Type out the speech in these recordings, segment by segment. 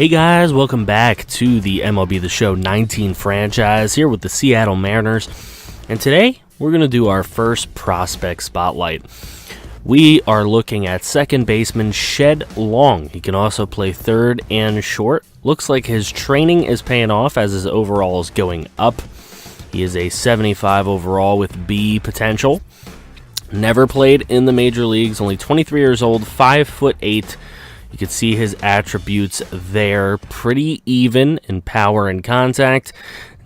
Hey guys, welcome back to the MLB The Show 19 franchise here with the Seattle Mariners. And today, we're going to do our first prospect spotlight. We are looking at second baseman Shed Long. He can also play third and short. Looks like his training is paying off as his overall is going up. He is a 75 overall with B potential. Never played in the major leagues, only 23 years old, 5'8". You can see his attributes there, pretty even in power and contact.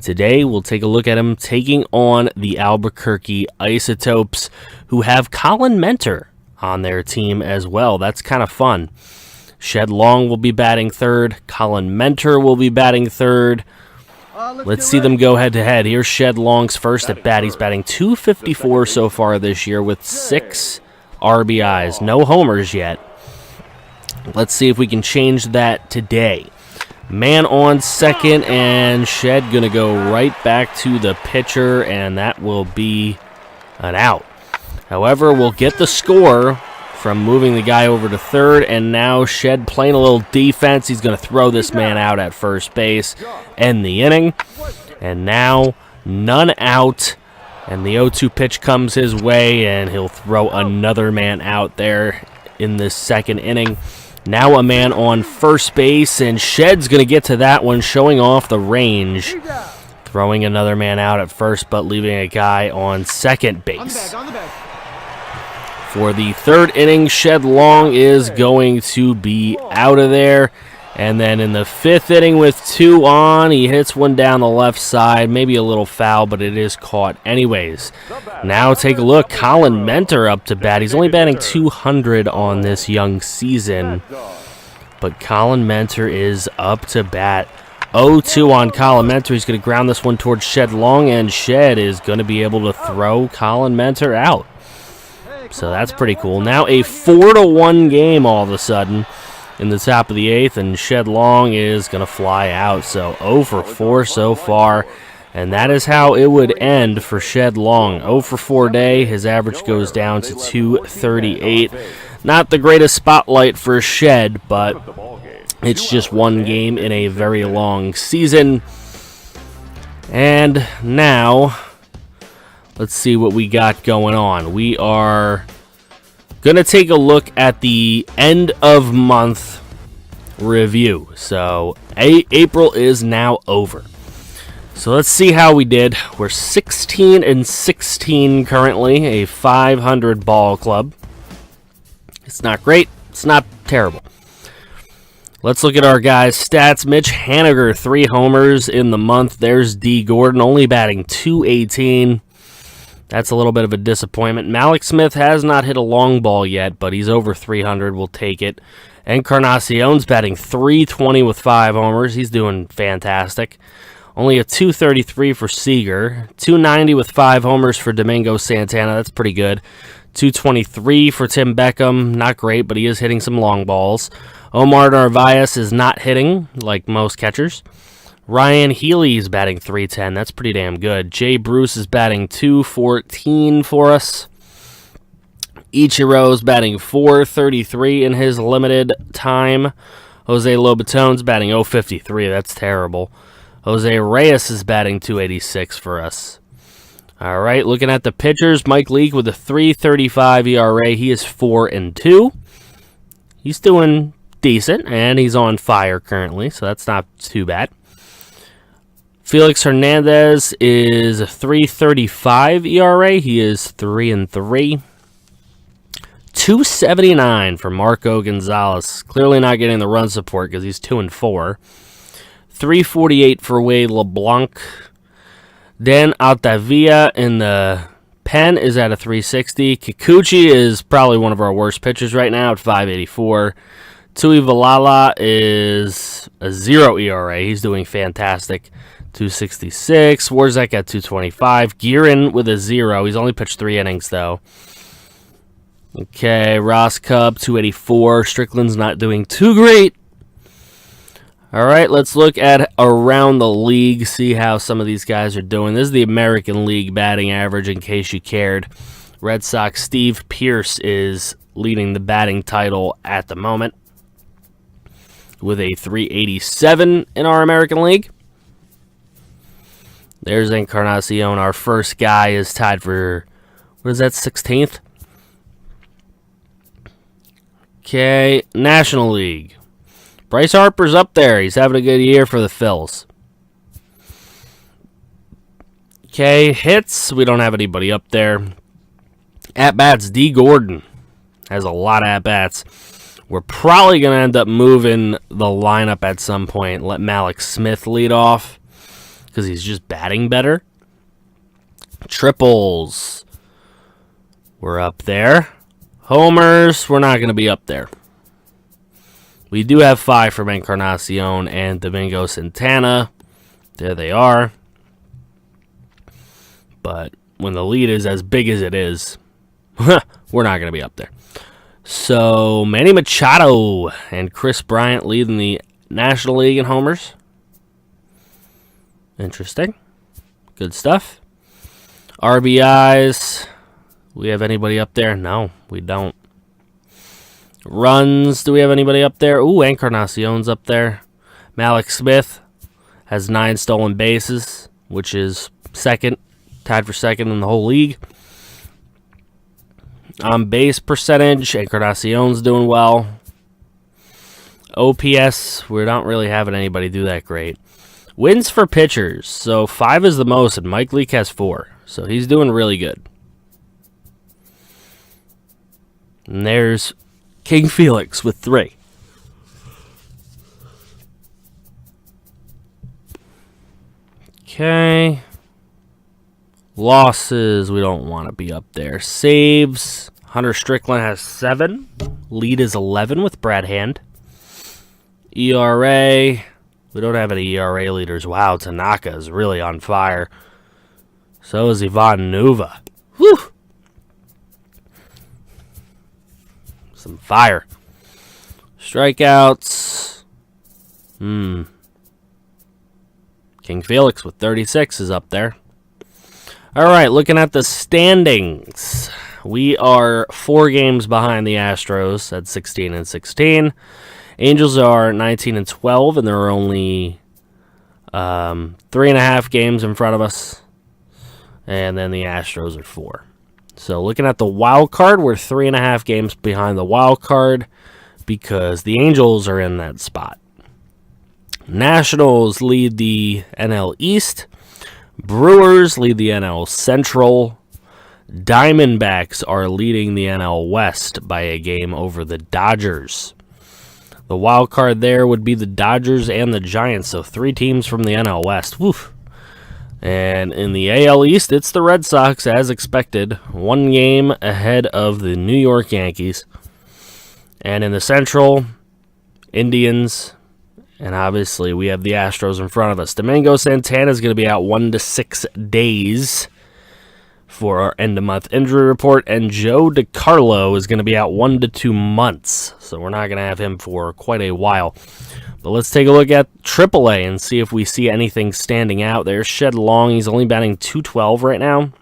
Today, we'll take a look at him taking on the Albuquerque Isotopes, who have Colin Mentor on their team as well. That's kind of fun. Shed Long will be batting third. Colin Mentor will be batting third. Let's see them go head-to-head. Here's Shed Long's first at bat. He's batting .254 so far this year with 6 RBIs. No homers yet. Let's see if we can change that today. Man on second, and Shed going to go right back to the pitcher, and that will be an out. However, we'll get the score from moving the guy over to third, and now Shed playing a little defense. He's going to throw this man out at first base, end the inning. And now, none out, and the 0-2 pitch comes his way, and he'll throw another man out there in this second inning. Now a man on first base, and Shed's going to get to that one, showing off the range. Throwing another man out at first, but leaving a guy on second base. For the third inning, Shed Long is going to be out of there. And then in the fifth inning with 2 on, he hits one down the left side. Maybe a little foul, but it is caught anyways. Now take a look. Colin Mentor up to bat. He's only batting .200 on this young season. But Colin Mentor is up to bat. 0-2 on Colin Mentor. He's going to ground this one towards Shed Long, and Shed is going to be able to throw Colin Mentor out. So that's pretty cool. Now a 4-1 game all of a sudden in the top of the 8th, and Shed Long is going to fly out. So 0 for 4 so far, and that is how it would end for Shed Long. 0 for 4 day. His average goes down to .238. Not the greatest spotlight for Shed, but it's just one game in a very long season. And now, let's see what we got going on. We are going to take a look at the end of month review. So April is now over. So let's see how we did. We're 16-16 currently, a 500 ball club. It's not great. It's not terrible. Let's look at our guys' stats. Mitch Haniger, 3 homers in the month. There's D. Gordon, only batting .218. That's a little bit of a disappointment. Malik Smith has not hit a long ball yet, but he's over 300. We'll take it. Encarnacion's batting .320 with 5 homers. He's doing fantastic. Only a .233 for Seager. .290 with 5 homers for Domingo Santana. That's pretty good. .223 for Tim Beckham. Not great, but he is hitting some long balls. Omar Narvaez is not hitting like most catchers. Ryan Healy is batting .310. That's pretty damn good. Jay Bruce is batting .214 for us. Ichiro's batting .433 in his limited time. Jose Lobatone's batting .053. That's terrible. Jose Reyes is batting .286 for us. All right, looking at the pitchers, Mike Leake with a .335 ERA. He is 4-2. He's doing decent, and he's on fire currently, so that's not too bad. Felix Hernandez is a .335 ERA. He is 3-3. .279 for Marco Gonzalez. Clearly not getting the run support because he's 2-4. .348 for Wade LeBlanc. Dan Altavilla in the pen is at a .360. Kikuchi is probably one of our worst pitchers right now at .584. Tui Valala is a 0 ERA. He's doing fantastic. .266. Warzek at .225. Gearin with a 0. He's only pitched 3 innings, though. Okay, Ross Cub, .284. Strickland's not doing too great. All right, let's look at around the league, see how some of these guys are doing. This is the American League batting average, in case you cared. Red Sox Steve Pearce is leading the batting title at the moment. with a 387 in our American League. There's Encarnacion. Our first guy is tied for, what is that, 16th? Okay, National League. Bryce Harper's up there. He's having a good year for the Phils. Okay, hits. We don't have anybody up there. At-bats, D. Gordon has a lot of at-bats. We're probably going to end up moving the lineup at some point. Let Malik Smith lead off because he's just batting better. Triples. We're up there. Homers, we're not going to be up there. We do have 5 from Encarnacion and Domingo Santana. There they are. But when the lead is as big as it is, we're not going to be up there. So, Manny Machado and Chris Bryant leading the National League in homers. Interesting. Good stuff. RBIs. We have anybody up there? No, we don't. Runs. Do we have anybody up there? Ooh, Encarnacion's up there. Malik Smith has 9 stolen bases, which is second. Tied for second in the whole league. On base percentage, Encarnacion's doing well. OPS, we're not really having anybody do that great. Wins for pitchers, so 5 is the most, and Mike Leake has 4. So he's doing really good. And there's King Felix with 3. Okay. Losses, we don't want to be up there. Saves, Hunter Strickland has 7. Lead is 11 with Brad Hand. ERA, we don't have any ERA leaders. Wow, Tanaka is really on fire. So is Ivan Nuva. Whew. Some fire. Strikeouts. King Felix with 36 is up there. All right, looking at the standings. We are 4 games behind the Astros at 16 and 16. Angels are 19 and 12, and there are only 3.5 games in front of us. And then the Astros are 4. So looking at the wild card, we're 3.5 games behind the wild card because the Angels are in that spot. Nationals lead the NL East. Brewers lead the NL Central. Diamondbacks are leading the NL West by a game over the Dodgers. The wild card there would be the Dodgers and the Giants, so 3 teams from the NL West. Woof. And in the AL East, it's the Red Sox, as expected. 1 game ahead of the New York Yankees. And in the Central, Indians. And obviously, we have the Astros in front of us. Domingo Santana is going to be out 1 to 6 days for our end-of-month injury report. And Joe DiCarlo is going to be out 1 to 2 months. So we're not going to have him for quite a while. But let's take a look at AAA and see if we see anything standing out. There's Shed Long. He's only batting .212 right now.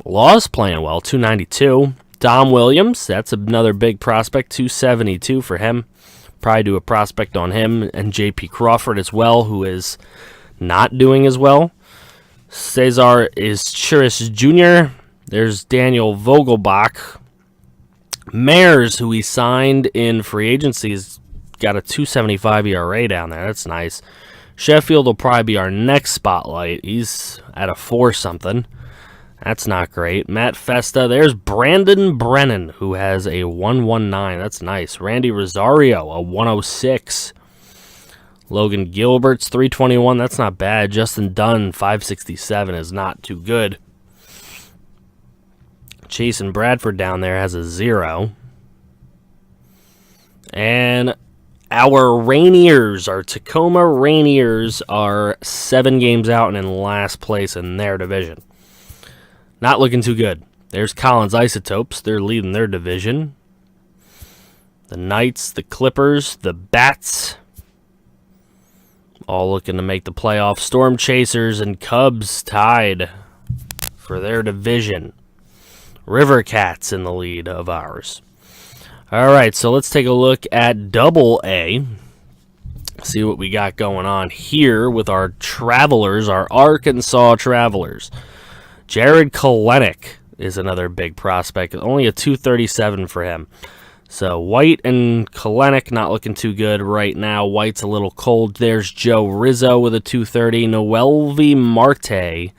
Law's playing well, .292. Dom Williams, that's another big prospect, .272 for him. Probably do a prospect on him, and J.P. Crawford as well, who is not doing as well. Cesar is Chirish Jr. There's Daniel Vogelbach. Mares, who he signed in free agency, has got a .275 ERA down there. That's nice. Sheffield will probably be our next spotlight. He's at a 4-something. That's not great. Matt Festa. There's Brandon Brennan, who has a 119. That's nice. Randy Rosario, a 106. Logan Gilbert's 321. That's not bad. Justin Dunn, 567 is not too good. Chasen Bradford down there has a 0. And our Rainiers, our Tacoma Rainiers, are 7 games out and in last place in their division. Not looking too good. There's Collins Isotopes. They're leading their division. The Knights, the Clippers, the Bats, all looking to make the playoffs. Storm Chasers and Cubs tied for their division. River Cats in the lead of ours. All right, so let's take a look at Double A. See what we got going on here with our Travelers, our Arkansas Travelers. Jared Kelenic is another big prospect. Only a 237 for him. So White and Kelenic not looking too good right now. White's a little cold. There's Joe Rizzo with a 230. Noelvi Marte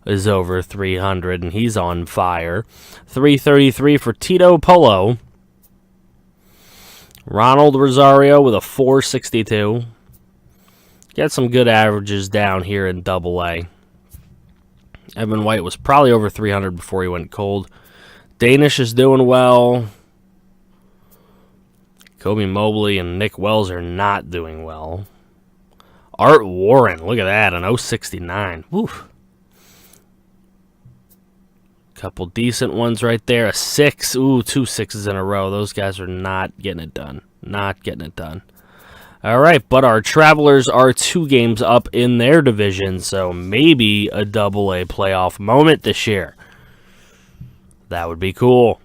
is over 300, and he's on fire. 333 for Tito Polo. Ronald Rosario with a 462. Got some good averages down here in Double A. Evan White was probably over 300 before he went cold. Danish is doing well. Kobe Mobley and Nick Wells are not doing well. Art Warren, look at that, an 069. Woo. Couple decent ones right there. A 6. Ooh, 2 6s in a row. Those guys are not getting it done. Not getting it done. All right, but our Travelers are 2 games up in their division, so maybe a Double A playoff moment this year. That would be cool.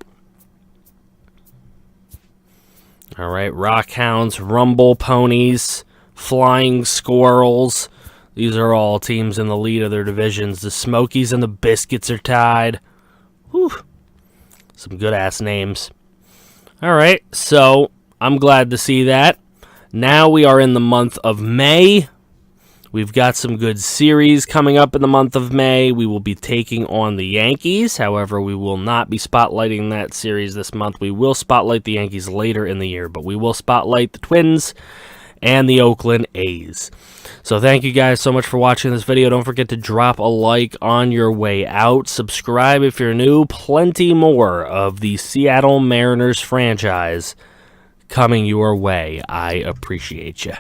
All right, Rockhounds, Rumble Ponies, Flying Squirrels. These are all teams in the lead of their divisions. The Smokies and the Biscuits are tied. Whew. Some good-ass names. All right, so I'm glad to see that. Now we are in the month of May. We've got some good series coming up in the month of May. We will be taking on the Yankees. However, we will not be spotlighting that series this month. We will spotlight the Yankees later in the year, but we will spotlight the Twins and the Oakland A's. So thank you guys so much for watching this video. Don't forget to drop a like on your way out. Subscribe if you're new. Plenty more of the Seattle Mariners franchise coming your way. I appreciate you.